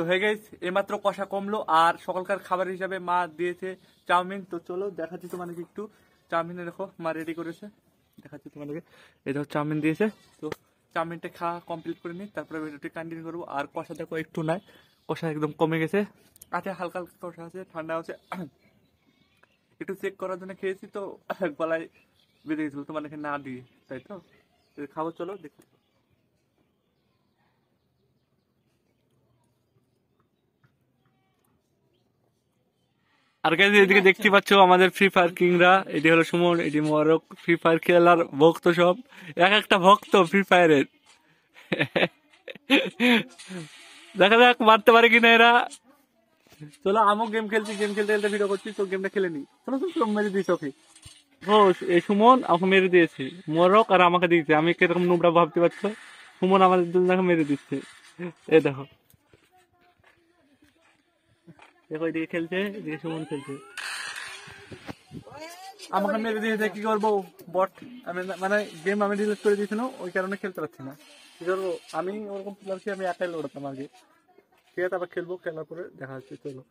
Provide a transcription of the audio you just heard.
তো হয়ে গেছে এইমাত্র কষা কমলো, আর সকালকার খাবার হিসাবে মা দিয়েছে চাউমিন। তো চলো দেখাচ্ছি তোমাদেরকে একটু। চাউমিনে দেখো মা রেডি করেছে, দেখাচ্ছি তোমাদেরকে। এই দেখো চাউমিন দিয়েছে। তো চাউমিনটা খাওয়া কমপ্লিট করে নিই, তারপরে ভিডিওটি কন্টিনিউ করবো। আর কষা দেখো একটু নাই, কষা একদম কমে গেছে, আছে হালকা হালকা কষা আছে, ঠান্ডা আছে। একটু চেক করার জন্য খেয়েছি, তো গলায় বেঁধে গেছিল তোমাদেরকে না দিয়ে, তাই তো খাবো, চলো দেখো। আর গাইস এদিকে দেখতে পাচ্ছ আমাদের ফ্রি ফায়ার কিংরা, এটি হলো সুমন, এটি মোবারক, ফ্রি ফায়ার খেলার ভক্ত সব, এক একটা ভক্ত ফ্রি ফায়ারের। দেখা যাক মারতে পারে কিনা এরা। চলো আমিও গেম খেলছি, গেম খেলতে খেলতে ভিডিও করছি, তো গেমটা খেলে নি। চলো চলো চলো, মেরে দিস ওকে। ও এই সুমন আমাকে মেরে দিয়েছে, মোবারক আর আমাকে দিয়েছে, আমি কিরকম নোবরা ভাবতে পারছো। সুমন আমাদের দুজনকে মেরে দিচ্ছে, এই দেখো দেখো, এদিকে খেলছে, এদিকে সুমন খেলছে, আমাকে মেরে দিয়েছে। কি করবো, বট আমি মানে গেম আমি ডিলিট করে দিয়েছিল, ওই কারণে খেলতে পারছি না। কি করবো, আমি ওরকম প্লেয়ার, আমি একাই লড়তাম আগে। ঠিক আছে, আবার খেলবো, খেলার পরে দেখা হচ্ছে, চলো।